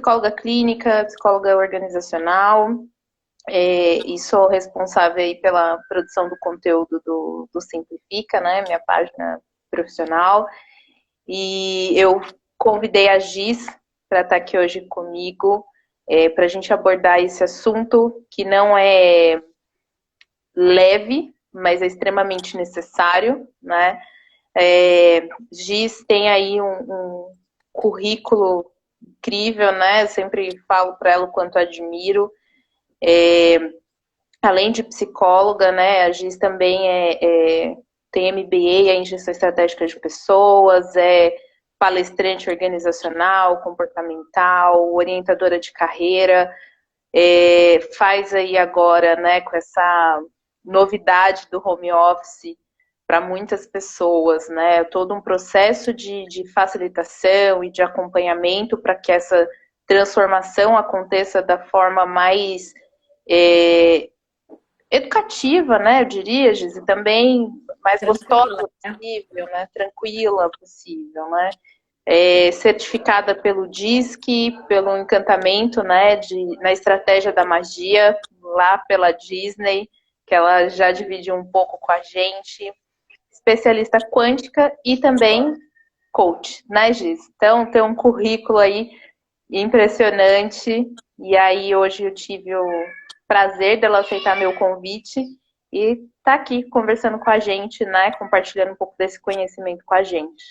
psicóloga clínica, psicóloga organizacional, e sou responsável aí pela produção do conteúdo do Simplifica, né? Minha página profissional. E eu convidei a Giz para estar aqui hoje comigo, para a gente abordar esse assunto que não é leve, mas é extremamente necessário, né? Giz tem aí um currículo incrível, né? Eu sempre falo para ela o quanto admiro. Além de psicóloga, né? A Giz também tem MBA em gestão estratégica de pessoas, é palestrante organizacional, comportamental, orientadora de carreira, faz aí agora, né, com essa novidade do home office para muitas pessoas, né, todo um processo de facilitação e de acompanhamento para que essa transformação aconteça da forma mais educativa, né, eu diria, Giz, e também mais gostosa possível, né, tranquila possível, né, certificada pelo DISC, pelo Encantamento, né, na estratégia da magia, lá pela Disney, que ela já dividiu um pouco com a gente, especialista quântica e também coach, né, Giz? Então, tem um currículo aí impressionante, e aí hoje eu tive o prazer dela aceitar meu convite e tá aqui conversando com a gente, né, compartilhando um pouco desse conhecimento com a gente.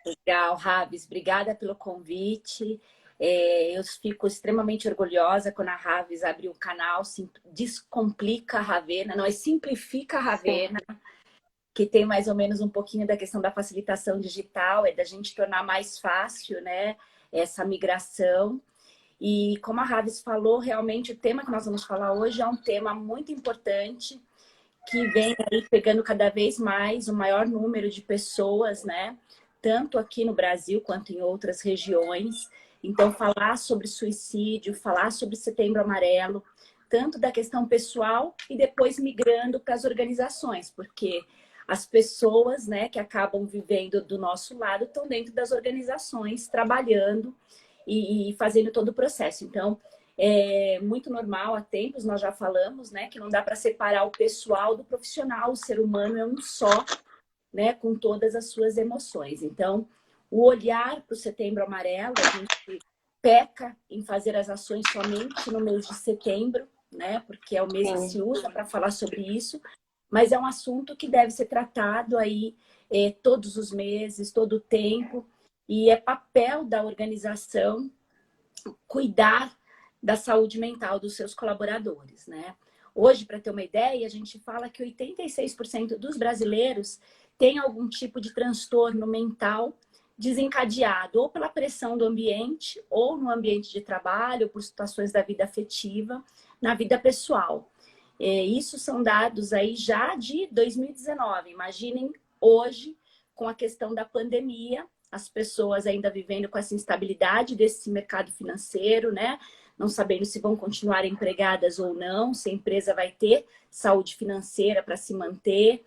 Legal, Raves, obrigada pelo convite. Eu fico extremamente orgulhosa quando a Raves abriu um canal, Descomplica a Ravena, não é Simplifica a Ravena, que tem mais ou menos um pouquinho da questão da facilitação digital, da gente tornar mais fácil, né, essa migração. E como a Raves falou, realmente o tema que nós vamos falar hoje é um tema muito importante, que vem aí pegando cada vez mais o maior número de pessoas, né? Tanto aqui no Brasil quanto em outras regiões. Então, falar sobre suicídio, falar sobre Setembro Amarelo, tanto da questão pessoal e depois migrando para as organizações, porque as pessoas, né, que acabam vivendo do nosso lado estão dentro das organizações, trabalhando e fazendo todo o processo. Então, é muito normal, há tempos nós já falamos, né, que não dá para separar o pessoal do profissional, o ser humano é um só, né, com todas as suas emoções. Então, o olhar para o Setembro Amarelo, a gente peca em fazer as ações somente no mês de setembro, né, porque é o mês que se usa para falar sobre isso, mas é um assunto que deve ser tratado aí todos os meses, todo o tempo, e é papel da organização cuidar da saúde mental dos seus colaboradores, né? Hoje, para ter uma ideia, a gente fala que 86% dos brasileiros têm algum tipo de transtorno mental desencadeado ou pela pressão do ambiente, ou no ambiente de trabalho, ou por situações da vida afetiva, na vida pessoal. Isso são dados aí já de 2019. Imaginem hoje, com a questão da pandemia, as pessoas ainda vivendo com essa instabilidade desse mercado financeiro, né? Não sabendo se vão continuar empregadas ou não, se a empresa vai ter saúde financeira para se manter,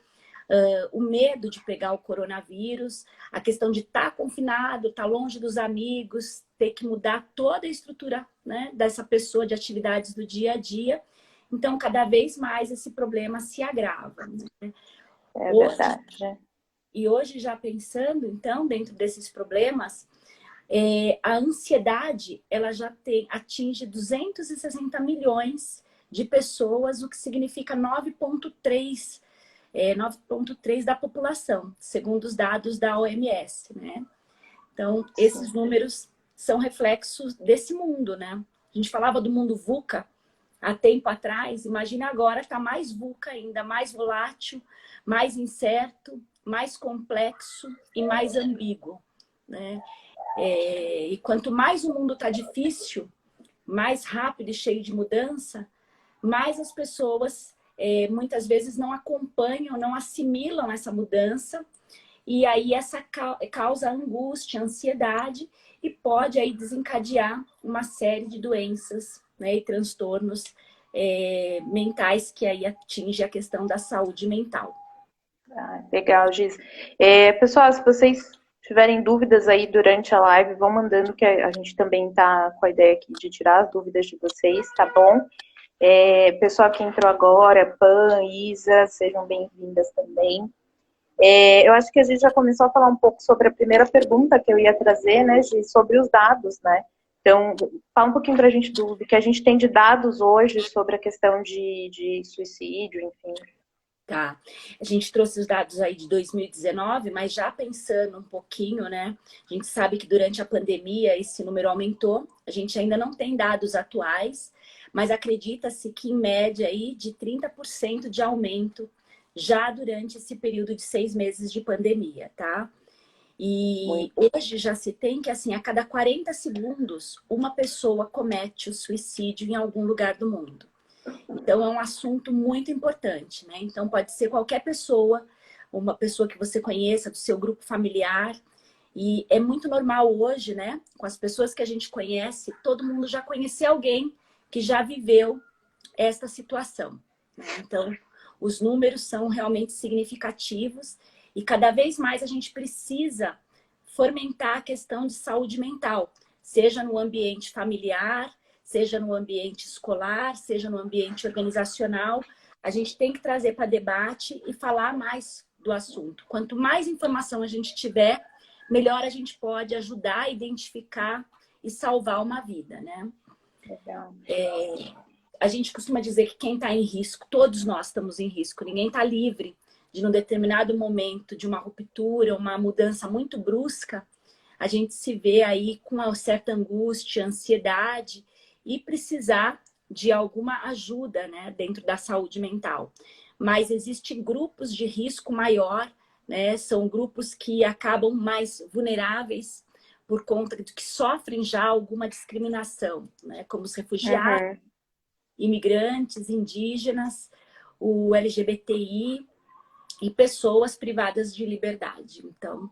o medo de pegar o coronavírus, a questão de estar confinado, estar longe dos amigos, ter que mudar toda a estrutura, né, dessa pessoa, de atividades do dia a dia. Então, cada vez mais esse problema se agrava, né? Verdade. E hoje, já pensando, então, dentro desses problemas, a ansiedade, ela já atinge 260 milhões de pessoas, o que significa 9,3 da população, segundo os dados da OMS, né? Então, esses números são reflexos desse mundo, né? A gente falava do mundo VUCA há tempo atrás, imagina agora está mais VUCA ainda, mais volátil, mais incerto, mais complexo e mais ambíguo, né? E quanto mais o mundo está difícil, mais rápido e cheio de mudança, mais as pessoas muitas vezes não acompanham, não assimilam essa mudança, e aí essa causa angústia, ansiedade, e pode aí desencadear uma série de doenças, né, e transtornos mentais que aí atinge a questão da saúde mental. Legal, Giz. Pessoal, se vocês tiverem dúvidas aí durante a live, vão mandando, que a gente também tá com a ideia aqui de tirar as dúvidas de vocês, tá bom? Pessoal que entrou agora, Pan, Isa, sejam bem-vindas também. Eu acho que a gente já começou a falar um pouco sobre a primeira pergunta que eu ia trazer, né, Gi, sobre os dados, né? Então, fala um pouquinho para a gente do que a gente tem de dados hoje sobre a questão de suicídio, enfim. Tá. A gente trouxe os dados aí de 2019, mas já pensando um pouquinho, né? A gente sabe que durante a pandemia esse número aumentou. A gente ainda não tem dados atuais, mas acredita-se que em média aí de 30% de aumento já durante esse período de 6 meses de pandemia, tá? E hoje já se tem que, assim, a cada 40 segundos, uma pessoa comete o suicídio em algum lugar do mundo. Então, é um assunto muito importante, né? Então, pode ser qualquer pessoa, uma pessoa que você conheça, do seu grupo familiar. E é muito normal hoje, né? Com as pessoas que a gente conhece, todo mundo já conheceu alguém que já viveu esta situação, né? Então, os números são realmente significativos e cada vez mais a gente precisa fomentar a questão de saúde mental, seja no ambiente familiar, seja no ambiente escolar, seja no ambiente organizacional. A gente tem que trazer para debate e falar mais do assunto. Quanto mais informação a gente tiver, melhor a gente pode ajudar a identificar e salvar uma vida, né? Legal. A gente costuma dizer que quem está em risco, todos nós estamos em risco, ninguém está livre de, num determinado momento de uma ruptura, uma mudança muito brusca, a gente se vê aí com uma certa angústia, ansiedade e precisar de alguma ajuda, né, dentro da saúde mental. Mas existem grupos de risco maior, né, são grupos que acabam mais vulneráveis por conta de que sofrem já alguma discriminação, né, como os refugiados, imigrantes, indígenas, o LGBTI e pessoas privadas de liberdade. Então,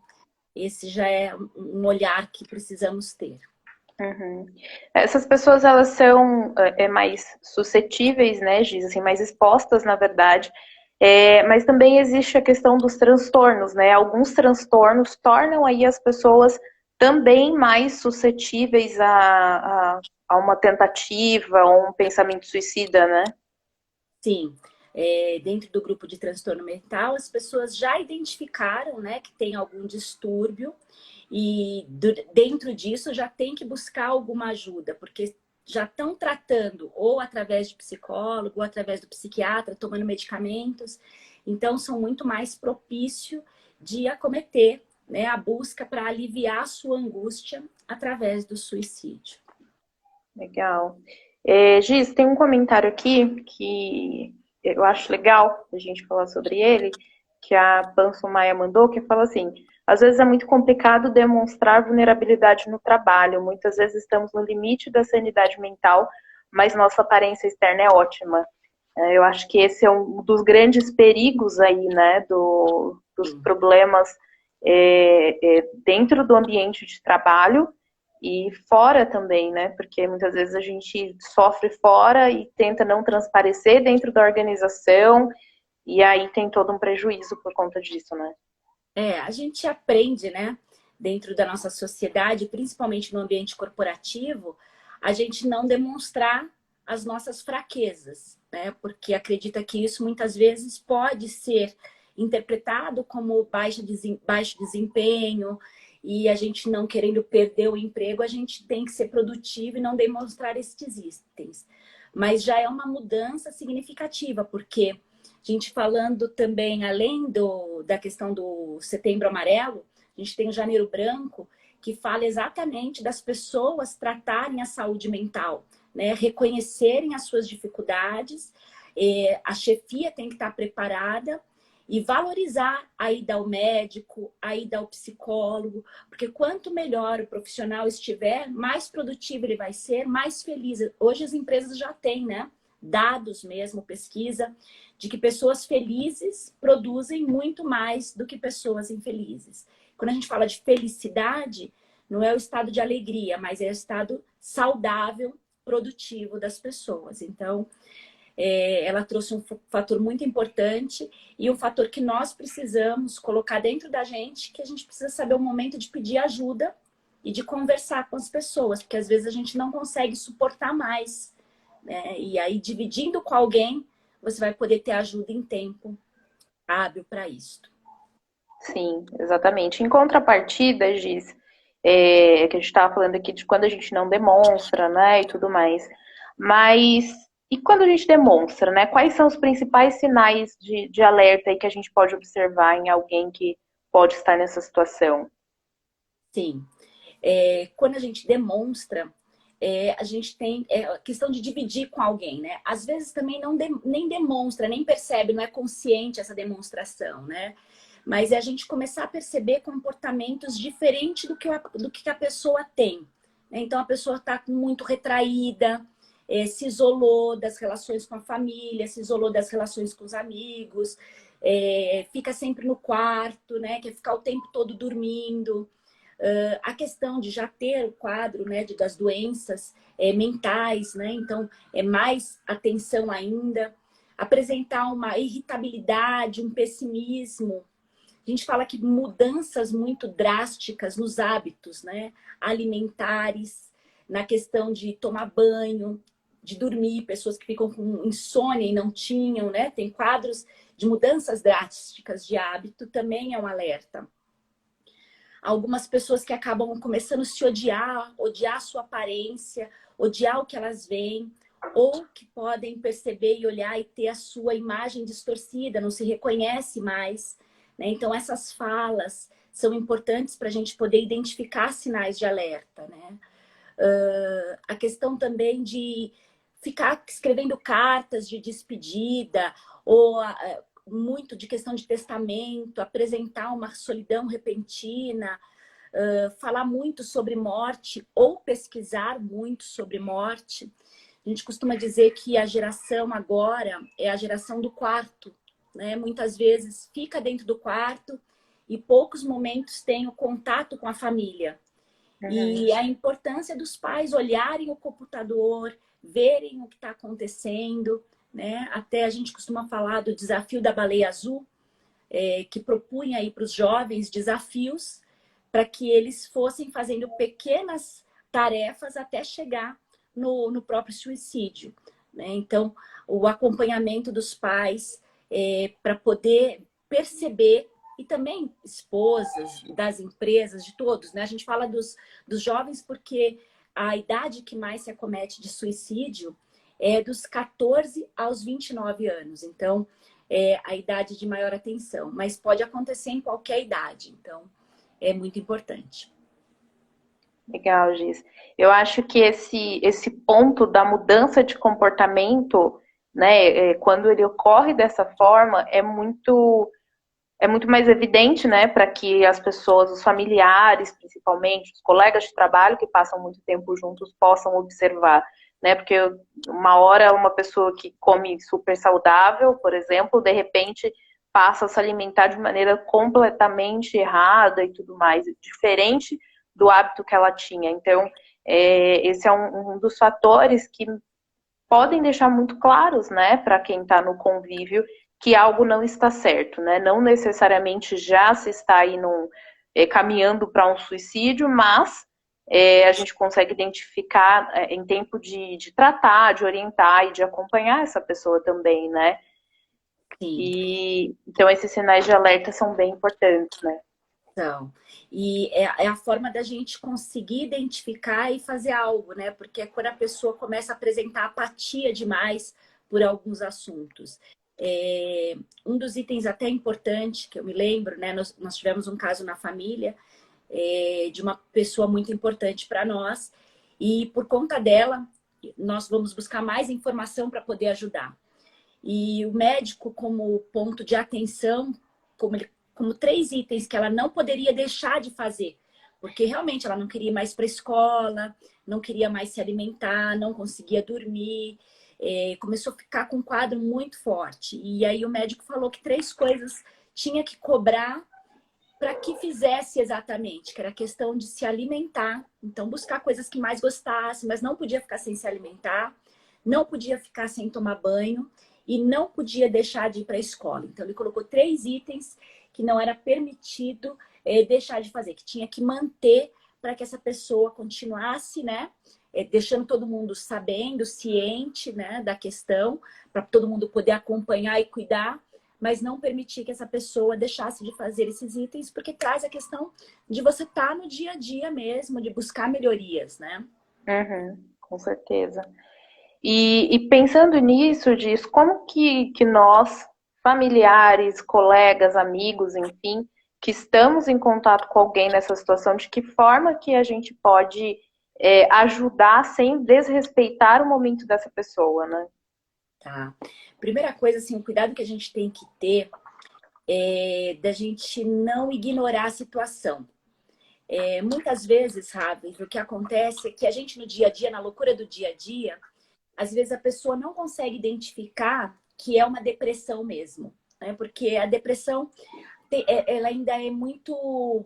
esse já é um olhar que precisamos ter. Essas pessoas, elas são mais suscetíveis, né, Giz, assim, mais expostas, na verdade, mas também existe a questão dos transtornos, né? Alguns transtornos tornam aí as pessoas também mais suscetíveis a uma tentativa, a um pensamento suicida, né? Sim. Dentro do grupo de transtorno mental, as pessoas já identificaram, né, que tem algum distúrbio e dentro disso já tem que buscar alguma ajuda, porque já estão tratando ou através de psicólogo, ou através do psiquiatra, tomando medicamentos. Então, são muito mais propício de acometer, né, a busca para aliviar a sua angústia através do suicídio. Legal. Giz, tem um comentário aqui que eu acho legal a gente falar sobre ele, que a Panso Maia mandou, que fala assim: às vezes é muito complicado demonstrar vulnerabilidade no trabalho, muitas vezes estamos no limite da sanidade mental, mas nossa aparência externa é ótima. Eu acho que esse é um dos grandes perigos aí, né, dos problemas dentro do ambiente de trabalho e fora também, né? Porque muitas vezes a gente sofre fora e tenta não transparecer dentro da organização, e aí tem todo um prejuízo por conta disso, né? A gente aprende, né, dentro da nossa sociedade, principalmente no ambiente corporativo, a gente não demonstrar as nossas fraquezas, né? Porque acredita que isso muitas vezes pode ser interpretado como baixo desempenho, e a gente não querendo perder o emprego, a gente tem que ser produtivo e não demonstrar estes itens. Mas já é uma mudança significativa, porque a gente falando também, além da questão do Setembro Amarelo, a gente tem o Janeiro Branco, que fala exatamente das pessoas tratarem a saúde mental, né? Reconhecerem as suas dificuldades, a chefia tem que estar preparada e valorizar a ida ao médico, a ida ao psicólogo, porque quanto melhor o profissional estiver, mais produtivo ele vai ser, mais feliz. Hoje as empresas já têm, né, dados mesmo, pesquisa, de que pessoas felizes produzem muito mais do que pessoas infelizes. Quando a gente fala de felicidade, não é o estado de alegria, mas é o estado saudável, produtivo das pessoas. Então, ela trouxe um fator muito importante e um fator que nós precisamos colocar dentro da gente, que a gente precisa saber o momento de pedir ajuda e de conversar com as pessoas, porque às vezes a gente não consegue suportar mais, né? E aí, dividindo com alguém, você vai poder ter ajuda em tempo hábil para isso. Sim, exatamente. Em contrapartida, Giz, que a gente estava falando aqui de quando a gente não demonstra, né, e tudo mais. Mas e quando a gente demonstra, né? Quais são os principais sinais de alerta aí que a gente pode observar em alguém que pode estar nessa situação? Sim. Quando a gente demonstra, a gente tem a questão de dividir com alguém, né? Às vezes também nem demonstra, nem percebe, não é consciente essa demonstração, né? Mas é a gente começar a perceber comportamentos diferentes do que a pessoa tem, né? Então a pessoa está muito retraída, se isolou das relações com a família, se isolou das relações com os amigos, fica sempre no quarto, né? Quer ficar o tempo todo dormindo. A questão de já ter o quadro, né, das doenças mentais, né? Então, é mais atenção ainda. Apresentar uma irritabilidade, um pessimismo. A gente fala que mudanças muito drásticas nos hábitos, né, alimentares, na questão de tomar banho, de dormir, pessoas que ficam com insônia e não tinham, né? Tem quadros de mudanças drásticas de hábito, também é um alerta. Algumas pessoas que acabam começando a se odiar a sua aparência, odiar o que elas veem, ou que podem perceber e olhar e ter a sua imagem distorcida, não se reconhece mais, né? Então, essas falas são importantes para a gente poder identificar sinais de alerta, né? A questão também de ficar escrevendo cartas de despedida, ou muito de questão de testamento, apresentar uma solidão repentina, falar muito sobre morte ou pesquisar muito sobre morte. A gente costuma dizer que a geração agora é a geração do quarto, né? Muitas vezes fica dentro do quarto e poucos momentos tem o contato com a família. E a importância dos pais olharem o computador, verem o que está acontecendo, né? Até a gente costuma falar do desafio da baleia azul, que propunha aí para os jovens desafios para que eles fossem fazendo pequenas tarefas até chegar no próprio suicídio, né? Então, o acompanhamento dos pais para poder perceber, e também esposas das empresas, de todos, né? A gente fala dos jovens porque a idade que mais se acomete de suicídio é dos 14 aos 29 anos. Então, é a idade de maior atenção. Mas pode acontecer em qualquer idade. Então, é muito importante. Legal, Giz. Eu acho que esse ponto da mudança de comportamento, né, quando ele ocorre dessa forma, é muito mais evidente, né, para que as pessoas, os familiares, principalmente, os colegas de trabalho que passam muito tempo juntos possam observar, né, porque uma hora uma pessoa que come super saudável, por exemplo, de repente passa a se alimentar de maneira completamente errada e tudo mais, diferente do hábito que ela tinha. Então, esse é um dos fatores que podem deixar muito claros, né, para quem está no convívio, que algo não está certo, né? Não necessariamente já se está aí caminhando para um suicídio, mas a gente consegue identificar em tempo de tratar, de orientar e de acompanhar essa pessoa também, né? Sim. E então esses sinais de alerta são bem importantes, né? Então, e é a forma da gente conseguir identificar e fazer algo, né? Porque é quando a pessoa começa a apresentar apatia demais por alguns assuntos. Um dos itens até importante que eu me lembro, né? Nós tivemos um caso na família de uma pessoa muito importante para nós e por conta dela nós vamos buscar mais informação para poder ajudar. E o médico, como ponto de atenção, como 3 itens que ela não poderia deixar de fazer, porque realmente ela não queria ir mais para a escola, não queria mais se alimentar, não conseguia dormir, começou a ficar com um quadro muito forte. E aí o médico falou que 3 coisas tinha que cobrar para que fizesse exatamente, que era a questão de se alimentar, então buscar coisas que mais gostasse, mas não podia ficar sem se alimentar, não podia ficar sem tomar banho e não podia deixar de ir para a escola. Então, ele colocou 3 itens que não era permitido deixar de fazer, que tinha que manter para que essa pessoa continuasse, né? Deixando todo mundo sabendo, ciente, né, da questão, para todo mundo poder acompanhar e cuidar, mas não permitir que essa pessoa deixasse de fazer esses itens, porque traz a questão de você estar no dia a dia mesmo, de buscar melhorias, né? Uhum, com certeza. E pensando nisso, diz como que nós, familiares, colegas, amigos, enfim, que estamos em contato com alguém nessa situação, de que forma que a gente pode ajudar sem desrespeitar o momento dessa pessoa, né? Tá. Primeira coisa, assim, o cuidado que a gente tem que ter é da gente não ignorar a situação. Muitas vezes, Ravi, o que acontece é que a gente no dia a dia, na loucura do dia a dia, às vezes a pessoa não consegue identificar que é uma depressão mesmo, né? Porque a depressão, ela ainda é muito...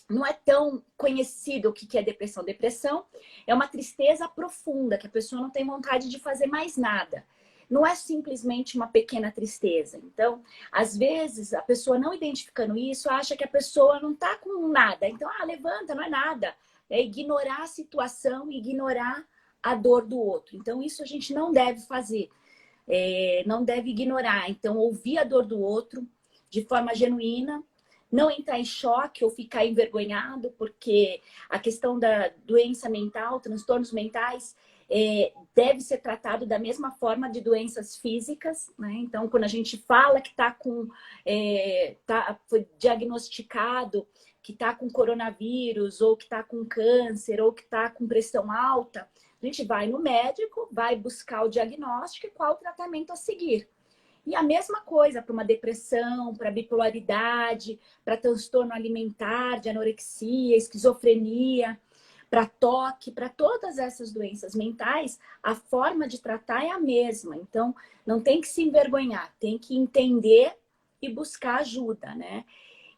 Não é tão conhecido o que é depressão. Depressão é uma tristeza profunda, que a pessoa não tem vontade de fazer mais nada. Não é simplesmente uma pequena tristeza. Então, às vezes, a pessoa não identificando isso, acha que a pessoa não está com nada. Então, levanta, não é nada. É ignorar a situação, ignorar a dor do outro. Então, isso a gente não deve fazer. Não deve ignorar. Então, ouvir a dor do outro de forma genuína, não entrar em choque ou ficar envergonhado, porque a questão da doença mental, transtornos mentais, deve ser tratado da mesma forma de doenças físicas, né? Então, quando a gente fala que foi diagnosticado que está com coronavírus, ou que está com câncer, ou que está com pressão alta, a gente vai no médico, vai buscar o diagnóstico e qual o tratamento a seguir. E a mesma coisa para uma depressão, para bipolaridade, para transtorno alimentar, de anorexia, esquizofrenia, para toque, para todas essas doenças mentais, a forma de tratar é a mesma. Então, não tem que se envergonhar, tem que entender e buscar ajuda, né?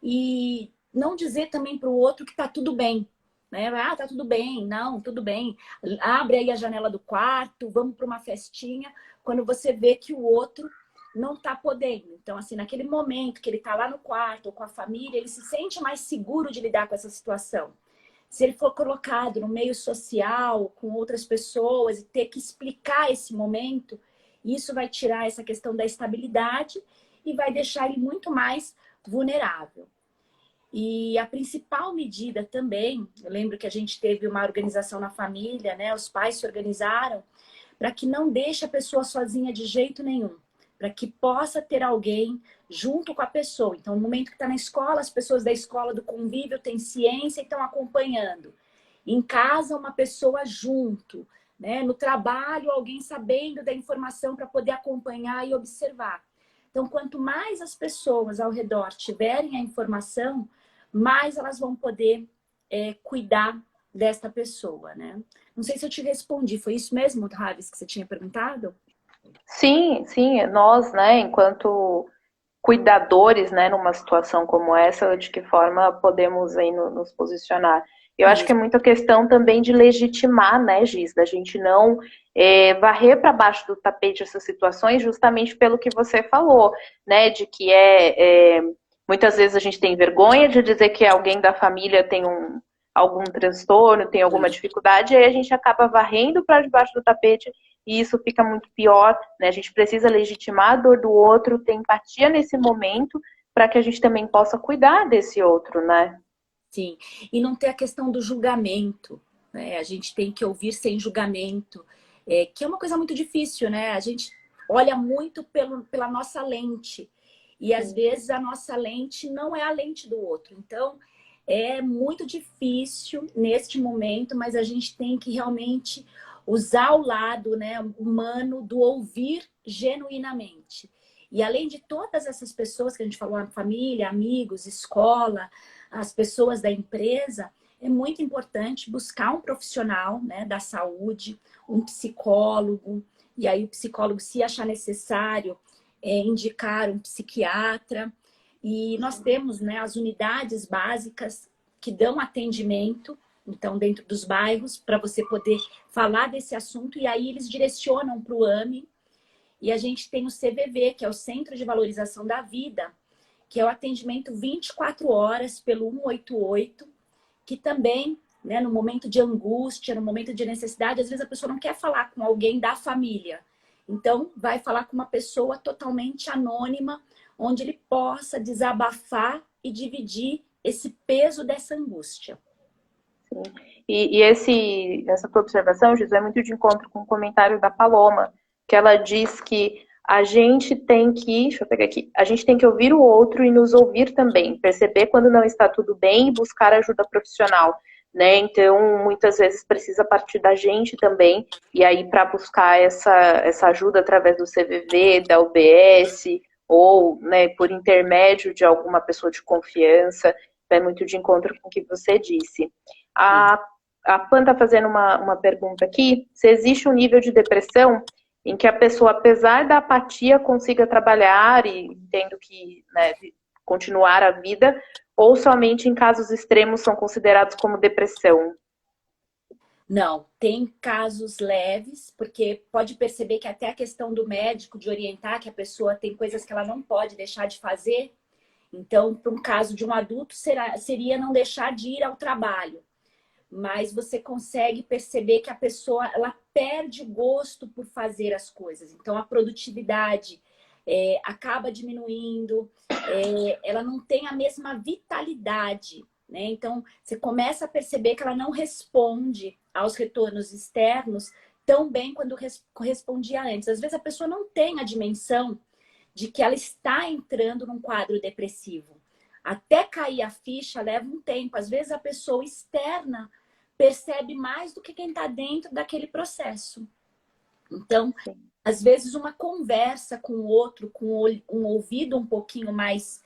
E não dizer também para o outro que está tudo bem, né? Tá tudo bem, não, tudo bem. Abre aí a janela do quarto, vamos para uma festinha, quando você vê que o outro não está podendo. Então, assim, naquele momento que ele está lá no quarto ou com a família, ele se sente mais seguro de lidar com essa situação. Se ele for colocado no meio social, com outras pessoas, e ter que explicar esse momento, isso vai tirar essa questão da estabilidade e vai deixar ele muito mais vulnerável. E a principal medida também, eu lembro que a gente teve uma organização na família, né? Os pais se organizaram para que não deixe a pessoa sozinha de jeito nenhum, para que possa ter alguém junto com a pessoa. Então, no momento que está na escola, as pessoas da escola do convívio têm ciência e estão acompanhando. Em casa, uma pessoa junto, né? No trabalho, alguém sabendo da informação para poder acompanhar e observar. Então, quanto mais as pessoas ao redor tiverem a informação, mais elas vão poder cuidar desta pessoa, né? Não sei se eu te respondi. Foi isso mesmo, Ravis, que você tinha perguntado? Sim, sim, nós, né, enquanto cuidadores, né, numa situação como essa, de que forma podemos aí nos posicionar. Eu acho que é Isso. muita questão também de legitimar, né, Giz, da gente não varrer para baixo do tapete essas situações, justamente pelo que você falou, né, de que muitas vezes a gente tem vergonha de dizer que alguém da família tem algum transtorno, tem alguma dificuldade, e aí a gente acaba varrendo para debaixo do tapete e isso fica muito pior, né? A gente precisa legitimar a dor do outro, ter empatia nesse momento, para que a gente também possa cuidar desse outro, né? Sim, e não ter a questão do julgamento, né? A gente tem que ouvir sem julgamento, que é uma coisa muito difícil, né? A gente olha muito pela nossa lente, e às vezes a nossa lente não é a lente do outro. Então, é muito difícil neste momento, mas a gente tem que realmente usar o lado, né, humano do ouvir genuinamente. E além de todas essas pessoas que a gente falou, a família, amigos, escola, as pessoas da empresa, é muito importante buscar um profissional, né, da saúde, um psicólogo, e aí o psicólogo, se achar necessário, indicar um psiquiatra. E nós temos, né, as unidades básicas que dão atendimento, então dentro dos bairros, para você poder falar desse assunto, e aí eles direcionam para o AME. E a gente tem o CVV, que é o Centro de Valorização da Vida, que é o atendimento 24 horas pelo 188, que também, né, no momento de angústia, no momento de necessidade, às vezes a pessoa não quer falar com alguém da família. Então, vai falar com uma pessoa totalmente anônima, onde ele possa desabafar e dividir esse peso dessa angústia. Sim. Essa tua observação, Gisele, é muito de encontro com o comentário da Paloma, que ela diz que a gente tem que, deixa eu pegar aqui, a gente tem que ouvir o outro e nos ouvir também, perceber quando não está tudo bem e buscar ajuda profissional, né? Então, muitas vezes precisa partir da gente também, e aí para buscar essa ajuda através do CVV, da UBS, ou, né, por intermédio de alguma pessoa de confiança, é muito de encontro com o que você disse. A Pan está fazendo uma pergunta aqui, se existe um nível de depressão em que a pessoa, apesar da apatia, consiga trabalhar e entendo que, né, continuar a vida, ou somente em casos extremos são considerados como depressão? Não, tem casos leves, porque pode perceber que até a questão do médico de orientar que a pessoa tem coisas que ela não pode deixar de fazer. Então, para um caso de um adulto, seria não deixar de ir ao trabalho. Mas você consegue perceber que a pessoa ela perde o gosto por fazer as coisas. Então, a produtividade acaba diminuindo, ela não tem a mesma vitalidade, né? Então, você começa a perceber que ela não responde aos retornos externos tão bem quanto correspondia antes. Às vezes, a pessoa não tem a dimensão de que ela está entrando num quadro depressivo. Até cair a ficha leva um tempo. Às vezes, a pessoa externa percebe mais do que quem está dentro daquele processo. Então, às vezes, uma conversa com o outro, com um ouvido um pouquinho mais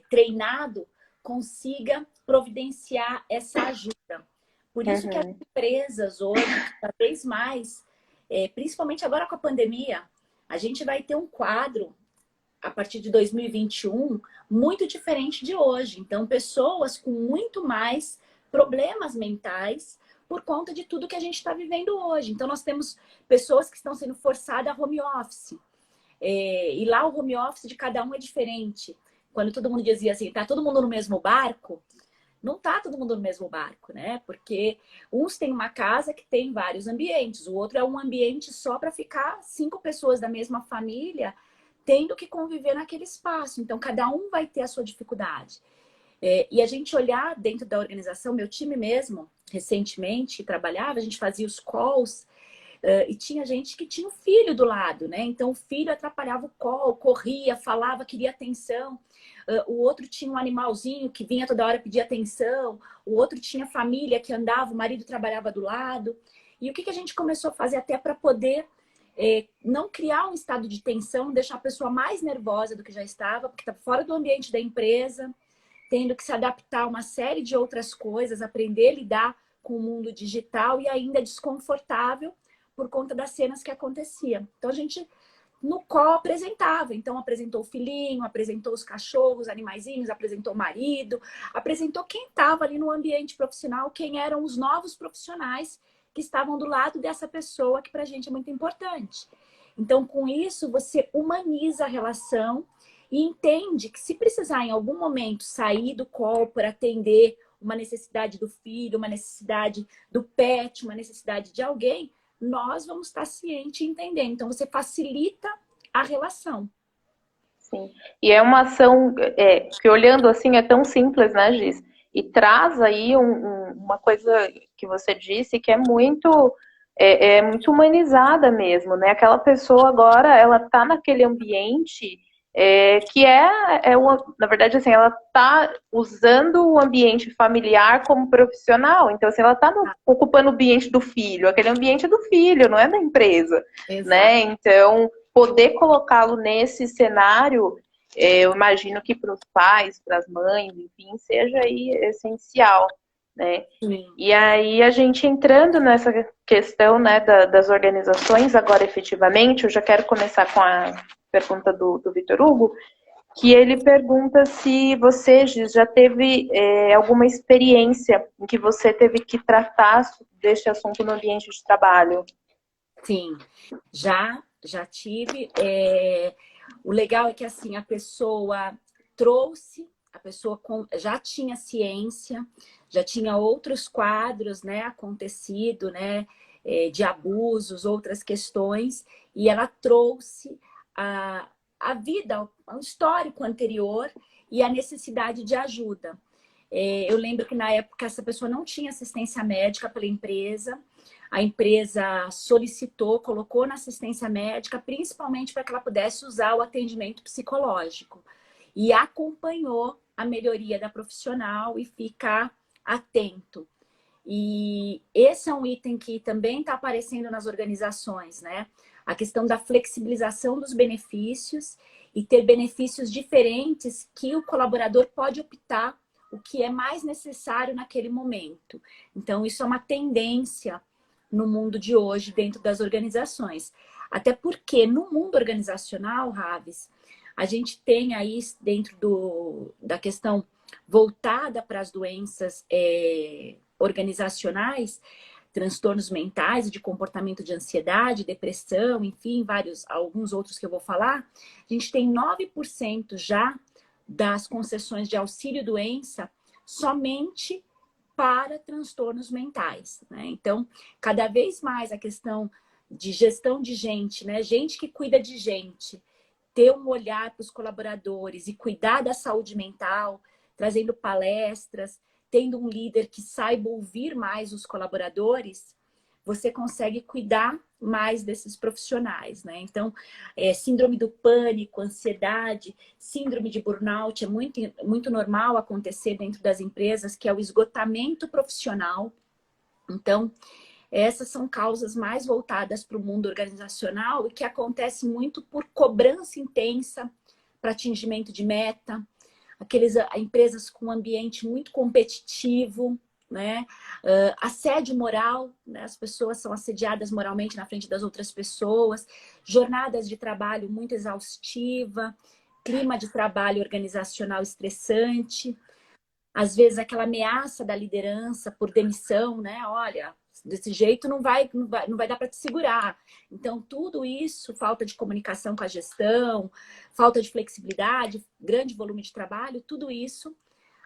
treinado, consiga providenciar essa ajuda. Por isso que as empresas hoje, cada vez mais, principalmente agora com a pandemia, a gente vai ter um quadro, a partir de 2021, muito diferente de hoje. Então, pessoas com muito mais problemas mentais por conta de tudo que a gente está vivendo hoje. Então, nós temos pessoas que estão sendo forçadas a home office. E lá o home office de cada um é diferente. Quando todo mundo dizia assim, tá todo mundo no mesmo barco, não tá todo mundo no mesmo barco, né? Porque uns têm uma casa que tem vários ambientes, o outro é um ambiente só para ficar 5 pessoas da mesma família tendo que conviver naquele espaço. Então, cada um vai ter a sua dificuldade. E a gente olhar dentro da organização, meu time mesmo, recentemente, trabalhava, a gente fazia os calls, e tinha gente que tinha um filho do lado, né? Então, o filho atrapalhava o call, corria, falava, queria atenção. O outro tinha um animalzinho que vinha toda hora pedir atenção. O outro tinha família que andava, o marido trabalhava do lado. E o que a gente começou a fazer até para poder não criar um estado de tensão, deixar a pessoa mais nervosa do que já estava, porque está fora do ambiente da empresa, tendo que se adaptar a uma série de outras coisas, aprender a lidar com o mundo digital e ainda desconfortável por conta das cenas que aconteciam. Então, a gente, no call, apresentava. Então, apresentou o filhinho, apresentou os cachorros, animaizinhos, apresentou o marido, apresentou quem estava ali no ambiente profissional, quem eram os novos profissionais que estavam do lado dessa pessoa, que pra gente é muito importante. Então, com isso, você humaniza a relação e entende que se precisar em algum momento sair do call para atender uma necessidade do filho, uma necessidade do pet, uma necessidade de alguém, nós vamos estar cientes e entendendo. Então, você facilita a relação. Sim. E é uma ação que, olhando assim, é tão simples, né, Giz? E traz aí uma coisa que você disse que é muito humanizada mesmo, né? Aquela pessoa agora, ela tá naquele ambiente que na verdade, assim, ela tá usando o ambiente familiar como profissional. Então, assim, ela tá ocupando o ambiente do filho. Aquele ambiente é do filho, não é da empresa, né? Então, poder colocá-lo nesse cenário, eu imagino que para os pais, para as mães, enfim, seja aí essencial, né? Sim. E aí a gente entrando nessa questão, né, das organizações agora efetivamente, eu já quero começar com a pergunta do Vitor Hugo, que ele pergunta se você, Giz, já teve alguma experiência em que você teve que tratar deste assunto no ambiente de trabalho. Sim, já tive. O legal é que assim, a pessoa trouxe, já tinha ciência, já tinha outros quadros, né, acontecido, né, de abusos, outras questões, e ela trouxe a vida, o histórico anterior e a necessidade de ajuda. Eu lembro que na época essa pessoa não tinha assistência médica pela empresa, a empresa solicitou, colocou na assistência médica, principalmente para que ela pudesse usar o atendimento psicológico. E acompanhou a melhoria da profissional e ficar atento. E esse é um item que também está aparecendo nas organizações, né? A questão da flexibilização dos benefícios e ter benefícios diferentes que o colaborador pode optar o que é mais necessário naquele momento. Então, isso é uma tendência no mundo de hoje dentro das organizações. Até porque no mundo organizacional, Raves, a gente tem aí dentro da questão voltada para as doenças organizacionais, transtornos mentais, de comportamento de ansiedade, depressão, enfim, alguns outros que eu vou falar, a gente tem 9% já das concessões de auxílio-doença somente para transtornos mentais, né? Então, cada vez mais a questão de gestão de gente, né? Gente que cuida de gente, ter um olhar para os colaboradores e cuidar da saúde mental, trazendo palestras, tendo um líder que saiba ouvir mais os colaboradores, você consegue cuidar mais desses profissionais, né? Então, síndrome do pânico, ansiedade, síndrome de burnout é muito normal acontecer dentro das empresas, que é o esgotamento profissional. Então, essas são causas mais voltadas para o mundo organizacional e que acontece muito por cobrança intensa para atingimento de meta, empresas com um ambiente muito competitivo, né? Assédio moral, né? As pessoas são assediadas moralmente na frente das outras pessoas, jornadas de trabalho muito exaustiva, clima de trabalho organizacional estressante, às vezes aquela ameaça da liderança por demissão, né? Olha, desse jeito não vai dar para te segurar. Então, tudo isso, falta de comunicação com a gestão, falta de flexibilidade, grande volume de trabalho, tudo isso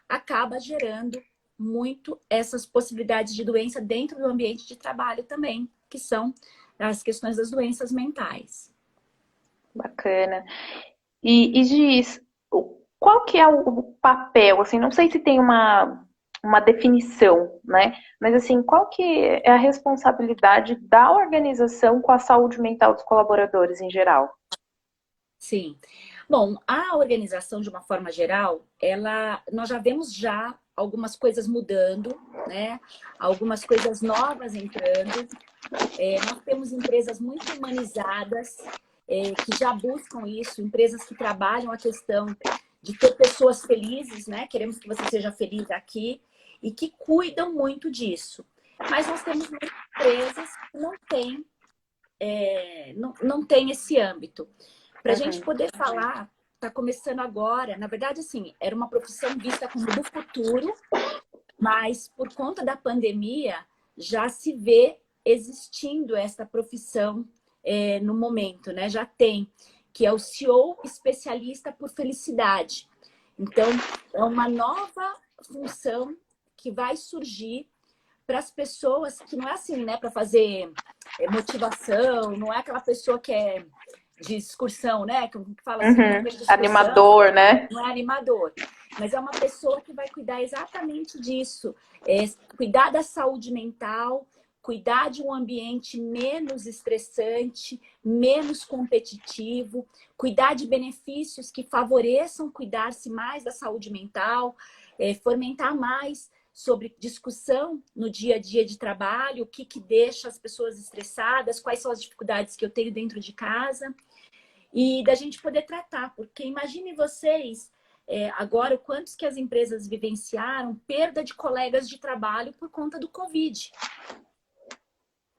acaba gerando muito essas possibilidades de doença dentro do ambiente de trabalho também, que são as questões das doenças mentais. Bacana. E diz, qual que é o papel, assim, não sei se tem uma definição, né? Mas assim, qual que é a responsabilidade da organização com a saúde mental dos colaboradores em geral? Sim. Bom, a organização, de uma forma geral, nós já vemos já algumas coisas mudando, né? Algumas coisas novas entrando. Nós temos empresas muito humanizadas, que já buscam isso, empresas que trabalham a questão de ter pessoas felizes, né? Queremos que você seja feliz aqui, e que cuidam muito disso. Mas nós temos muitas empresas que não têm esse âmbito. Para a gente poder falar, está começando agora. Na verdade, assim, era uma profissão vista como do futuro, mas por conta da pandemia já se vê existindo essa profissão no momento, né? Já tem, que é o CEO especialista por felicidade. Então, é uma nova função que vai surgir para as pessoas que não é assim, né? Para fazer motivação, não é aquela pessoa que é de excursão, né? Que fala assim, de excursão, animador, né? não é animador. Mas é uma pessoa que vai cuidar exatamente disso. Cuidar da saúde mental, cuidar de um ambiente menos estressante, menos competitivo, cuidar de benefícios que favoreçam cuidar-se mais da saúde mental, fomentar mais sobre discussão no dia a dia de trabalho, o que deixa as pessoas estressadas, quais são as dificuldades que eu tenho dentro de casa, e da gente poder tratar, porque imagine vocês agora o quantos que as empresas vivenciaram perda de colegas de trabalho por conta do Covid.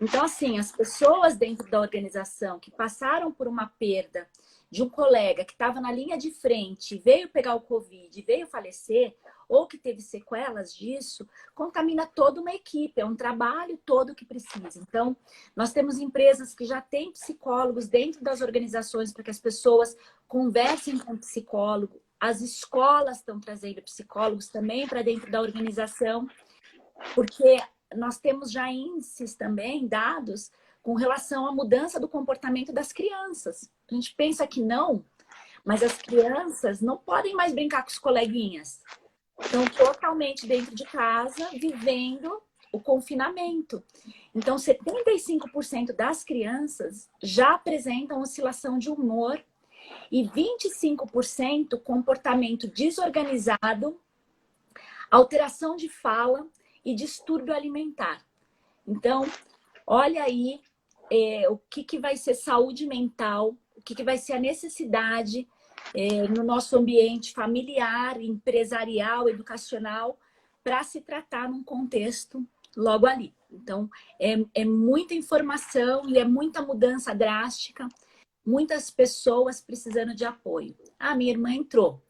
Então, assim, as pessoas dentro da organização que passaram por uma perda de um colega que estava na linha de frente, veio pegar o Covid, veio falecer, ou que teve sequelas disso, contamina toda uma equipe, é um trabalho todo que precisa. Então, nós temos empresas que já têm psicólogos dentro das organizações para que as pessoas conversem com o psicólogo. As escolas estão trazendo psicólogos também para dentro da organização, porque nós temos já índices também, dados, com relação à mudança do comportamento das crianças. A gente pensa que não, mas as crianças não podem mais brincar com os coleguinhas. Estão totalmente dentro de casa, vivendo o confinamento. Então, 75% das crianças já apresentam oscilação de humor e 25% comportamento desorganizado, alteração de fala e distúrbio alimentar. Então, olha aí o que vai ser saúde mental, o que vai ser a necessidade no nosso ambiente familiar, empresarial, educacional, para se tratar num contexto logo ali. Então, é muita informação e é muita mudança drástica, muitas pessoas precisando de apoio. Ah, minha irmã entrou,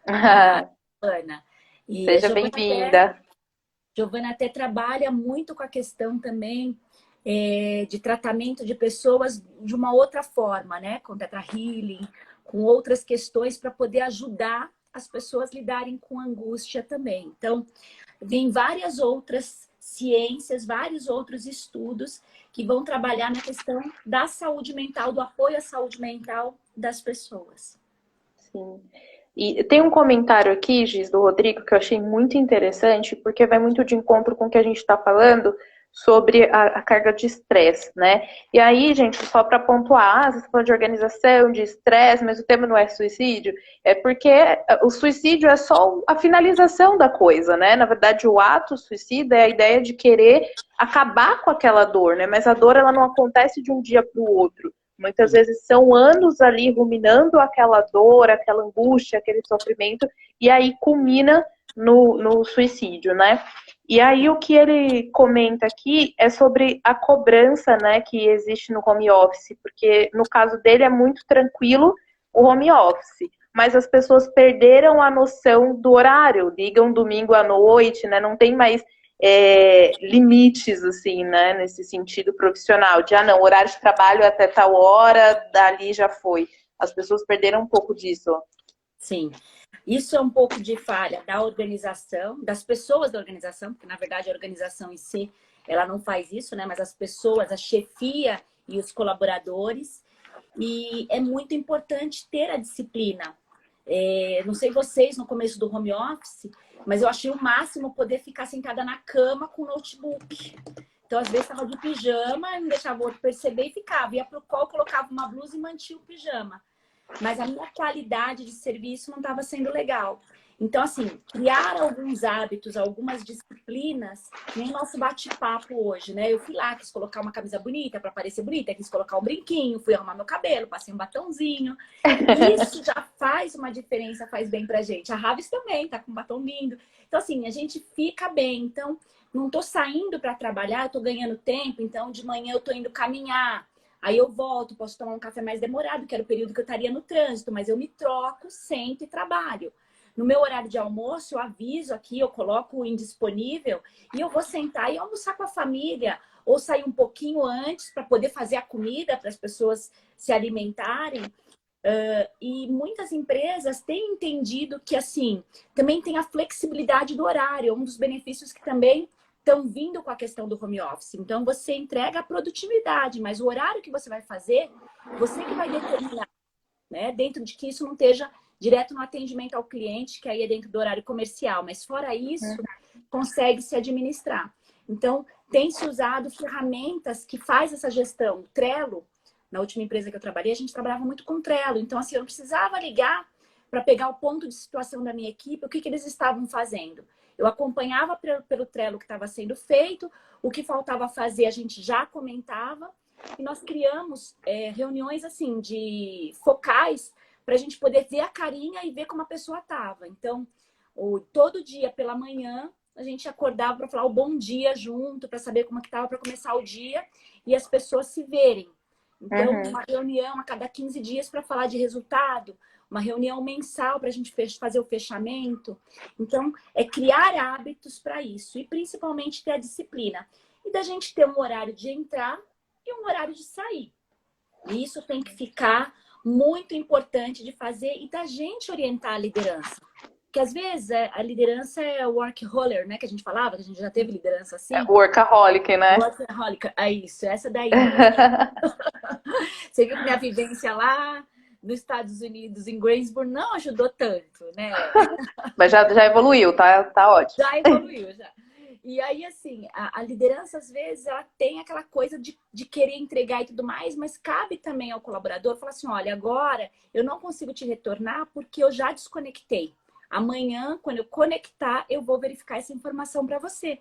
a Ana. E Seja bem-vinda. Giovana até trabalha muito com a questão também de tratamento de pessoas de uma outra forma, né? Com Theta Healing, com outras questões para poder ajudar as pessoas a lidarem com angústia também. Então, tem várias outras ciências, vários outros estudos que vão trabalhar na questão da saúde mental, do apoio à saúde mental das pessoas. Sim. E tem um comentário aqui, Giz, do Rodrigo, que eu achei muito interessante, porque vai muito de encontro com o que a gente está falando sobre a carga de estresse, né? E aí, gente, só para pontuar, você falou de organização, de estresse, mas o tema não é suicídio, é porque o suicídio é só a finalização da coisa, né? Na verdade, o ato suicida é a ideia de querer acabar com aquela dor, né? Mas a dor, ela não acontece de um dia para o outro. Muitas vezes são anos ali ruminando aquela dor, aquela angústia, aquele sofrimento, e aí culmina no suicídio, né? E aí o que ele comenta aqui é sobre a cobrança, né, que existe no home office, porque no caso dele é muito tranquilo o home office, mas as pessoas perderam a noção do horário, ligam domingo à noite, né, não tem mais limites, assim, né, nesse sentido profissional, de, não, horário de trabalho é até tal hora, dali já foi. As pessoas perderam um pouco disso. Sim. Isso é um pouco de falha da organização, das pessoas da organização, porque, na verdade, a organização em si, ela não faz isso, né, mas as pessoas, a chefia e os colaboradores. E é muito importante ter a disciplina. Não sei vocês no começo do home office, mas eu achei o máximo poder ficar sentada na cama com o notebook. Então, às vezes, estava de pijama, não deixava o outro perceber e ficava. Ia para o colo, colocava uma blusa e mantinha o pijama. Mas a minha qualidade de serviço não estava sendo legal. Então, assim, criar alguns hábitos, algumas disciplinas, nem nosso bate-papo hoje, né? Eu fui lá, quis colocar uma camisa bonita para parecer bonita, quis colocar um brinquinho, fui arrumar meu cabelo, passei um batonzinho. Isso já faz uma diferença, faz bem pra gente. A Raves também tá com um batom lindo. Então, assim, a gente fica bem. Então, não tô saindo para trabalhar, eu tô ganhando tempo, então de manhã eu tô indo caminhar. Aí eu volto, posso tomar um café mais demorado, que era o período que eu estaria no trânsito, mas eu me troco, sento e trabalho. No meu horário de almoço, eu aviso aqui, eu coloco indisponível e eu vou sentar e almoçar com a família ou sair um pouquinho antes para poder fazer a comida para as pessoas se alimentarem. E muitas empresas têm entendido que, assim, também tem a flexibilidade do horário, um dos benefícios que também estão vindo com a questão do home office. Então, você entrega a produtividade, mas o horário que você vai fazer, você que vai determinar, né? Dentro de que isso não esteja direto no atendimento ao cliente, que aí é dentro do horário comercial. Mas fora isso, consegue se administrar. Então, tem-se usado ferramentas que faz essa gestão. O Trello, na última empresa que eu trabalhei, a gente trabalhava muito com Trello. Então, assim, eu não precisava ligar para pegar o ponto de situação da minha equipe, o que eles estavam fazendo. Eu acompanhava pelo Trello o que estava sendo feito, o que faltava fazer a gente já comentava, e nós criamos reuniões assim de focais para a gente poder ver a carinha e ver como a pessoa estava. Então, todo dia pela manhã a gente acordava para falar o bom dia junto, para saber como é que estava para começar o dia e as pessoas se verem. Então, uma reunião a cada 15 dias para falar de resultado, uma reunião mensal para a gente fazer o fechamento. Então, é criar hábitos para isso e principalmente ter a disciplina. E da gente ter um horário de entrar e um horário de sair. E isso tem que ficar muito importante de fazer e da gente orientar a liderança. Porque às vezes a liderança é workaholic, né? Que a gente falava, que a gente já teve liderança assim. É workaholic, né? Workaholic, é isso, essa daí. Você viu que minha vivência lá nos Estados Unidos, em Greensboro, não ajudou tanto, né? Mas já evoluiu, tá ótimo. Já evoluiu, já. E aí, assim, a liderança, às vezes, ela tem aquela coisa de querer entregar e tudo mais, mas cabe também ao colaborador falar assim, olha, agora eu não consigo te retornar porque eu já desconectei. Amanhã, quando eu conectar, eu vou verificar essa informação para você.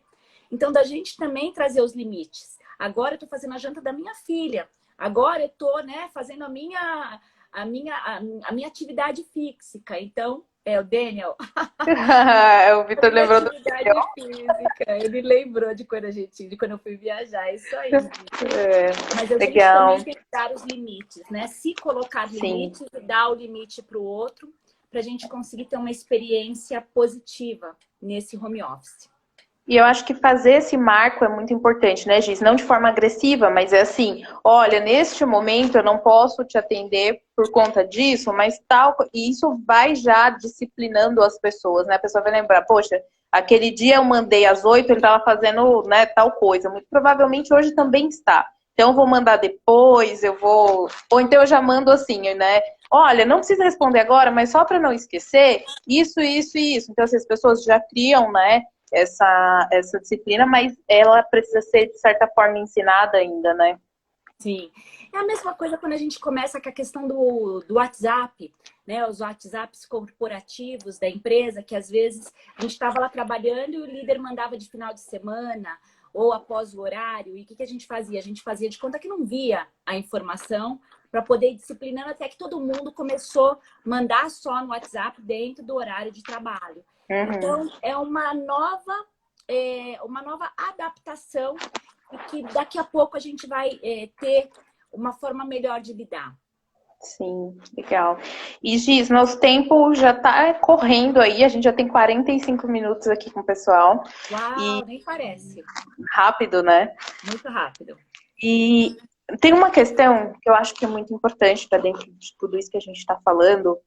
Então, da gente também trazer os limites. Agora eu estou fazendo a janta da minha filha. Agora eu estou, né, fazendo a minha atividade física. Então, o Daniel. O Vitor lembrou do Atividade física. Ele lembrou de quando eu fui viajar. Isso aí. Mas a gente também tem que dar os limites, né? Se colocar limites e dar o limite para o outro, para a gente conseguir ter uma experiência positiva nesse home office. E eu acho que fazer esse marco é muito importante, né, Giz? Não de forma agressiva, mas é assim, olha, neste momento eu não posso te atender por conta disso, mas tal... E isso vai já disciplinando as pessoas, né? A pessoa vai lembrar, poxa, aquele dia eu mandei às 8, ele estava fazendo, né, tal coisa. Muito provavelmente hoje também está. Então eu vou mandar depois, eu vou... Ou então eu já mando assim, né? Olha, não precisa responder agora, mas só para não esquecer, isso, isso e isso. Então, assim, as pessoas já criam, né, essa disciplina, mas ela precisa ser, de certa forma, ensinada ainda, né? Sim. É a mesma coisa quando a gente começa com a questão do WhatsApp, né? Os WhatsApps corporativos da empresa, que às vezes a gente estava lá trabalhando e o líder mandava de final de semana ou após o horário. E o que a gente fazia? A gente fazia de conta que não via a informação para poder ir disciplinando até que todo mundo começou a mandar só no WhatsApp dentro do horário de trabalho. Então, é uma nova adaptação e que daqui a pouco a gente vai ter uma forma melhor de lidar. Sim, legal. E Giz, nosso tempo já tá correndo aí, a gente já tem 45 minutos aqui com o pessoal. Uau, nem parece. Rápido, né? Muito rápido. E tem uma questão que eu acho que é muito importante para dentro de tudo isso que a gente está falando,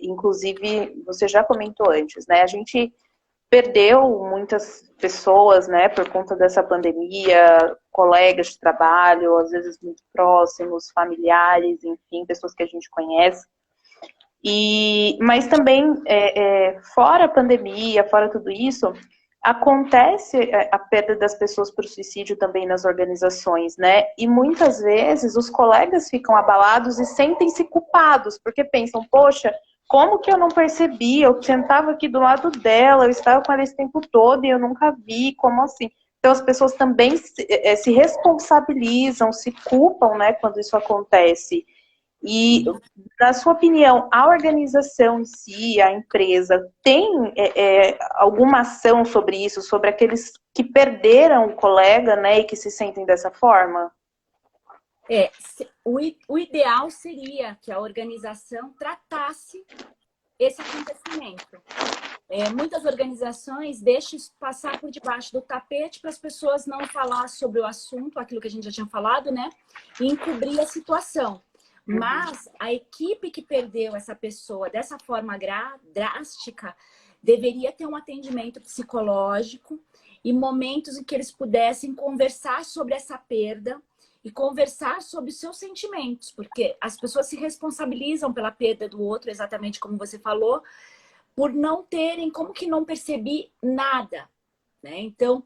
inclusive você já comentou antes, né? A gente perdeu muitas pessoas, né, por conta dessa pandemia, colegas de trabalho, às vezes muito próximos, familiares, enfim, pessoas que a gente conhece. Mas também, fora a pandemia, fora tudo isso, acontece a perda das pessoas por suicídio também nas organizações, né? E muitas vezes os colegas ficam abalados e sentem-se culpados, porque pensam, poxa, como que eu não percebi? Eu sentava aqui do lado dela, eu estava com ela esse tempo todo e eu nunca vi, como assim? Então as pessoas também se responsabilizam, se culpam, né, quando isso acontece. E, na sua opinião, a organização em si, a empresa, tem alguma ação sobre isso, sobre aqueles que perderam o colega, né, e que se sentem dessa forma? O ideal seria que a organização tratasse esse acontecimento. Muitas organizações deixam isso passar por debaixo do tapete para as pessoas não falar sobre o assunto, aquilo que a gente já tinha falado, né? E encobrir a situação. Mas a equipe que perdeu essa pessoa dessa forma drástica deveria ter um atendimento psicológico e momentos em que eles pudessem conversar sobre essa perda e conversar sobre os seus sentimentos, porque as pessoas se responsabilizam pela perda do outro, exatamente como você falou, por não terem, como que não percebi nada, né? Então,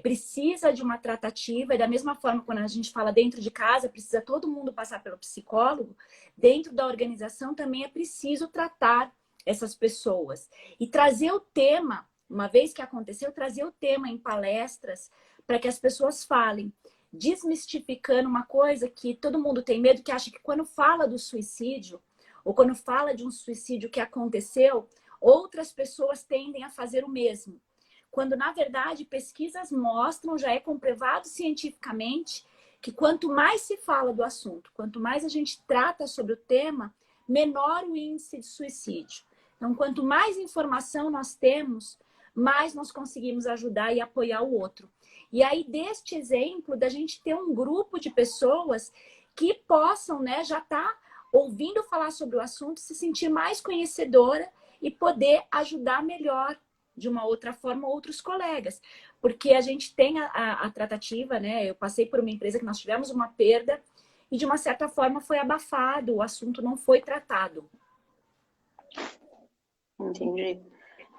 precisa de uma tratativa, e da mesma forma, quando a gente fala dentro de casa, precisa todo mundo passar pelo psicólogo, dentro da organização também é preciso tratar essas pessoas. E trazer o tema, uma vez que aconteceu, trazer o tema em palestras para que as pessoas falem, desmistificando uma coisa que todo mundo tem medo, que acha que quando fala do suicídio, ou quando fala de um suicídio que aconteceu, outras pessoas tendem a fazer o mesmo. quando na verdade pesquisas mostram, já é comprovado cientificamente, que quanto mais se fala do assunto, quanto mais a gente trata sobre o tema, menor o índice de suicídio. Então, quanto mais informação nós temos, mais nós conseguimos ajudar e apoiar o outro. E aí, deste exemplo, da gente ter um grupo de pessoas que possam, né, já estar ouvindo falar sobre o assunto, se sentir mais conhecedora e poder ajudar melhor, de uma outra forma, outros colegas. Porque a gente tem a tratativa, né? Eu passei por uma empresa que nós tivemos uma perda e, de uma certa forma, foi abafado, o assunto não foi tratado. Entendi.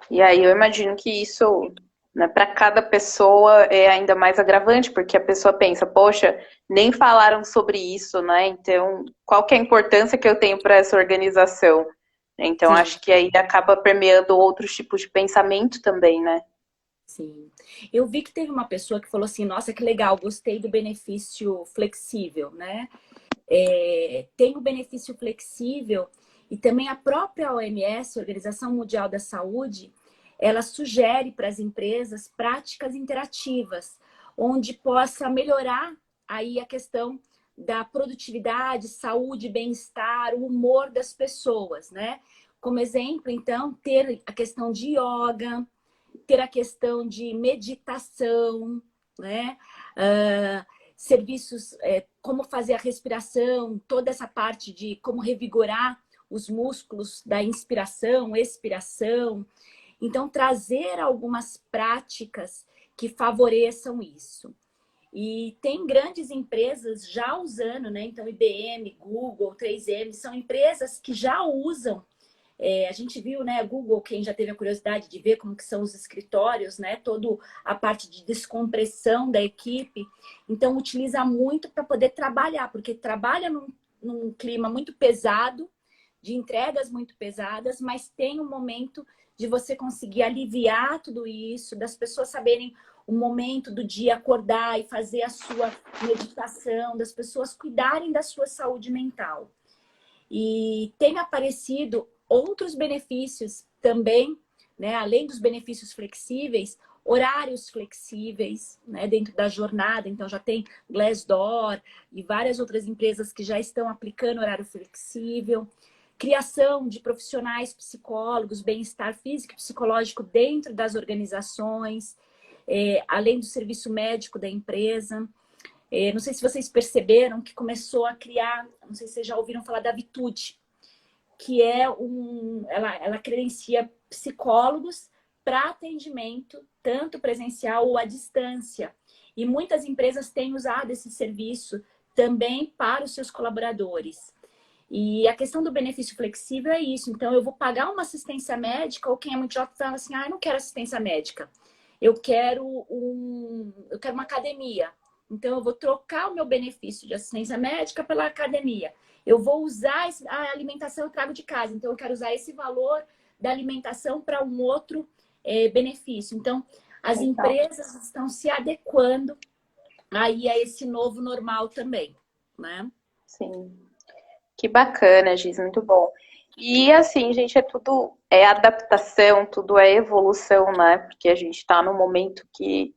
E aí eu imagino que isso, né, para cada pessoa é ainda mais agravante, porque a pessoa pensa, poxa, nem falaram sobre isso, né? Então, qual que é a importância que eu tenho para essa organização? Então, Sim. acho que aí acaba permeando outros tipos de pensamento também, né? Sim. Eu vi que teve uma pessoa que falou assim, nossa, que legal, gostei do benefício flexível, né? Tem o benefício flexível e também a própria OMS, Organização Mundial da Saúde, ela sugere para as empresas práticas interativas, onde possa melhorar aí a questão da produtividade, saúde, bem-estar, o humor das pessoas, né? Como exemplo, então, ter a questão de yoga, ter a questão de meditação, né? Serviços, como fazer a respiração, toda essa parte de como revigorar os músculos da inspiração, expiração. Então, trazer algumas práticas que favoreçam isso. E tem grandes empresas já usando, né? Então, IBM, Google, 3M, são empresas que já usam. A gente viu, né, Google, quem já teve a curiosidade de ver como que são os escritórios, né, toda a parte de descompressão da equipe. Então, utiliza muito para poder trabalhar, porque trabalha num clima muito pesado, de entregas muito pesadas, mas tem um momento de você conseguir aliviar tudo isso, das pessoas saberem o momento do dia acordar e fazer a sua meditação, das pessoas cuidarem da sua saúde mental. E tem aparecido outros benefícios também, né? Além dos benefícios flexíveis, horários flexíveis, né? Dentro da jornada. Então, já tem Glassdoor e várias outras empresas que já estão aplicando horário flexível. Criação de profissionais psicólogos, bem-estar físico e psicológico dentro das organizações, além do serviço médico da empresa. Não sei se vocês perceberam que começou a criar, não sei se vocês já ouviram falar da Vitude, que é ela credencia psicólogos para atendimento, tanto presencial ou à distância. E muitas empresas têm usado esse serviço também para os seus colaboradores. E a questão do benefício flexível é isso. Então, eu vou pagar uma assistência médica, ou quem é muito jovem fala assim, eu não quero assistência médica. Eu quero uma academia. Então, eu vou trocar o meu benefício de assistência médica pela academia. Eu vou usar a alimentação, eu trago de casa. Então, eu quero usar esse valor da alimentação para um outro benefício. Então, as empresas estão se adequando aí a esse novo normal também, né? Sim. Que bacana, Giz, muito bom. E assim, gente, tudo é adaptação, tudo é evolução, né? Porque a gente está num momento que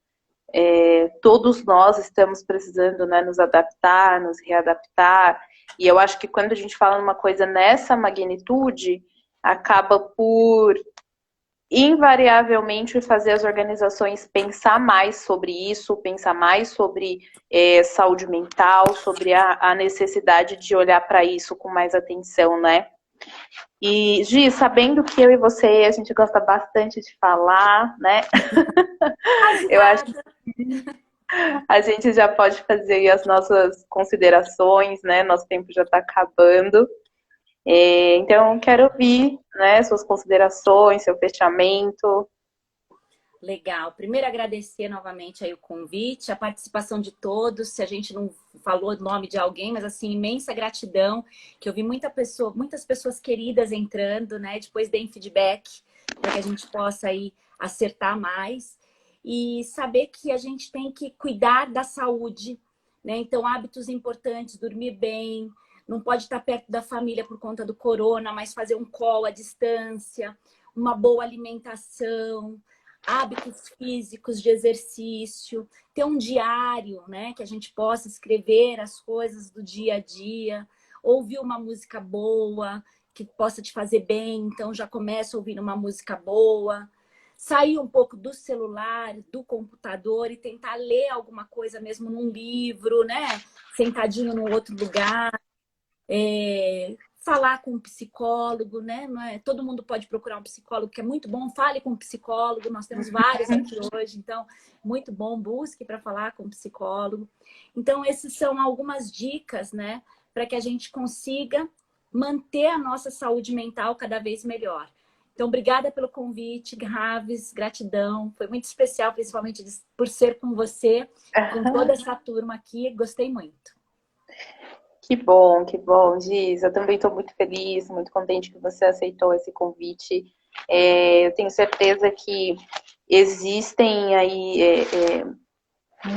todos nós estamos precisando, né, nos adaptar, nos readaptar. E eu acho que quando a gente fala numa coisa nessa magnitude, acaba por invariavelmente fazer as organizações pensar mais sobre isso, pensar mais sobre saúde mental, sobre a necessidade de olhar para isso com mais atenção, né? E, Gi, sabendo que eu e você, a gente gosta bastante de falar, né? Eu acho que a gente já pode fazer as nossas considerações, né? Nosso tempo já está acabando. Então, quero ouvir, né, suas considerações, seu fechamento. Legal. Primeiro, agradecer novamente aí o convite, a participação de todos. Se a gente não falou o nome de alguém, mas assim, imensa gratidão, que eu vi muitas pessoas queridas entrando, né? Depois deem feedback para que a gente possa aí acertar mais. E saber que a gente tem que cuidar da saúde, né? Então, hábitos importantes, dormir bem, não pode estar perto da família por conta do corona, mas fazer um call à distância, uma boa alimentação, hábitos físicos de exercício, ter um diário, né, que a gente possa escrever as coisas do dia a dia, ouvir uma música boa, que possa te fazer bem, então já começa ouvindo uma música boa, sair um pouco do celular, do computador e tentar ler alguma coisa mesmo num livro, né, sentadinho num outro lugar, falar com um psicólogo, né? Não é, todo mundo pode procurar um psicólogo, que é muito bom. Fale com um psicólogo, nós temos vários aqui hoje, então, muito bom, busque para falar com um psicólogo. Então, essas são algumas dicas, né? Para que a gente consiga manter a nossa saúde mental cada vez melhor. Então, obrigada pelo convite, Raves, gratidão. Foi muito especial, principalmente por ser com você, com toda essa turma aqui. Gostei muito. Que bom, Giz. Eu também estou muito feliz, muito contente que você aceitou esse convite. Eu tenho certeza que existem aí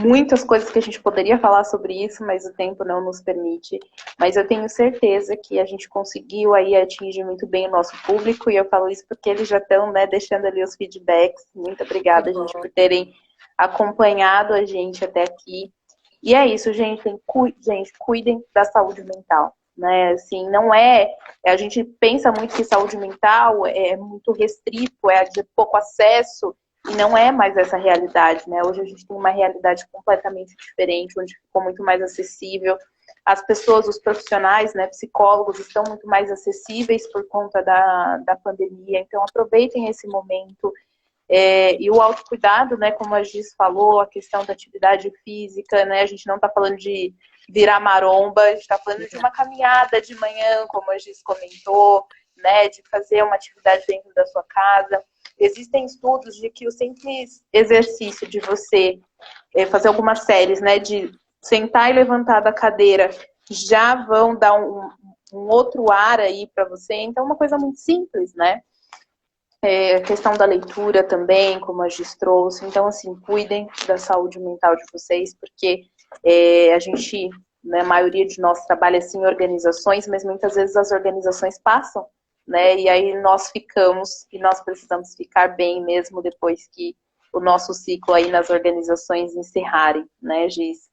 muitas coisas que a gente poderia falar sobre isso, mas o tempo não nos permite. Mas eu tenho certeza que a gente conseguiu aí atingir muito bem o nosso público, e eu falo isso porque eles já estão, né, deixando ali os feedbacks. Muito obrigada, gente, por terem acompanhado a gente até aqui. E é isso, gente, cuidem da saúde mental, né? Assim, não a gente pensa muito que saúde mental é muito restrito, é de pouco acesso, e não é mais essa realidade, né? Hoje a gente tem uma realidade completamente diferente, onde ficou muito mais acessível. As pessoas, os profissionais, né, psicólogos, estão muito mais acessíveis por conta da pandemia, então aproveitem esse momento. E o autocuidado, né, como a Giz falou, a questão da atividade física, né, a gente não está falando de virar maromba, a gente está falando de uma caminhada de manhã, como a Giz comentou, né, de fazer uma atividade dentro da sua casa. Existem estudos de que o simples exercício de você fazer algumas séries, né, de sentar e levantar da cadeira, já vão dar um outro ar aí para você. Então, é uma coisa muito simples, né? A questão da leitura também, como a Giz trouxe. Então, assim, cuidem da saúde mental de vocês, porque a gente, né, a maioria de nós trabalha assim em organizações, mas muitas vezes as organizações passam, né? E aí nós ficamos, e nós precisamos ficar bem mesmo depois que o nosso ciclo aí nas organizações encerrarem, né, Giz?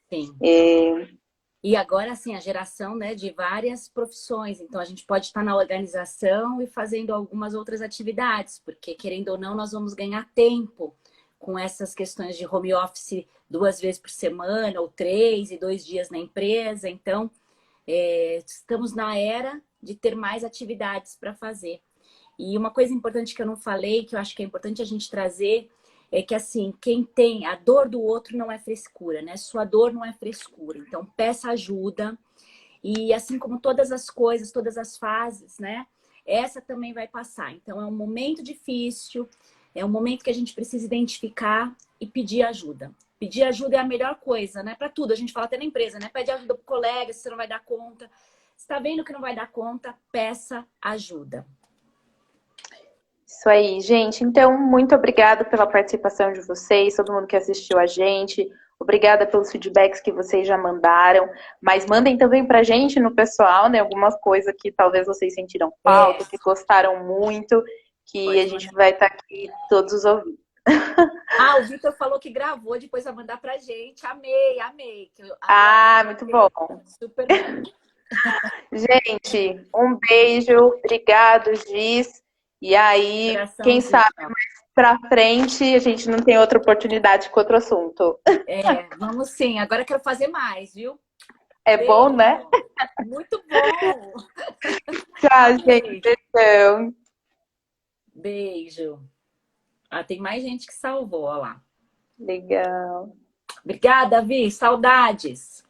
Sim. E agora, assim, a geração, né, de várias profissões. Então, a gente pode estar na organização e fazendo algumas outras atividades, porque, querendo ou não, nós vamos ganhar tempo com essas questões de home office 2 vezes por semana, ou 3 e 2 dias na empresa. Então, estamos na era de ter mais atividades para fazer. E uma coisa importante que eu não falei, que eu acho que é importante a gente trazer, é que, assim, quem tem a dor do outro não é frescura, né? Sua dor não é frescura. Então, peça ajuda. E assim como todas as coisas, todas as fases, né? Essa também vai passar. Então, é um momento difícil, é um momento que a gente precisa identificar e pedir ajuda. Pedir ajuda é a melhor coisa, né? Para tudo. A gente fala até na empresa, né? Pede ajuda pro colega, se você não vai dar conta. Se está vendo que não vai dar conta, peça ajuda. Isso aí, gente. Então, muito obrigada pela participação de vocês, todo mundo que assistiu a gente. Obrigada pelos feedbacks que vocês já mandaram. Mas mandem também pra gente no pessoal, né? Algumas coisas que talvez vocês sentiram falta, que gostaram muito, que pode a gente vai estar aqui todos ouvindo. O Vitor falou que gravou, depois vai mandar pra gente. Amei, amei. Muito bom. Super bom. Gente, um beijo. Obrigado, Giz. E aí, quem sabe mais pra frente a gente não tem outra oportunidade com outro assunto. Vamos sim. Agora eu quero fazer mais, viu? Beijo. Bom, né? Muito bom. Tchau, gente. Beijão. Beijo. Tem mais gente que salvou, olha lá. Legal. Obrigada, Vi. Saudades.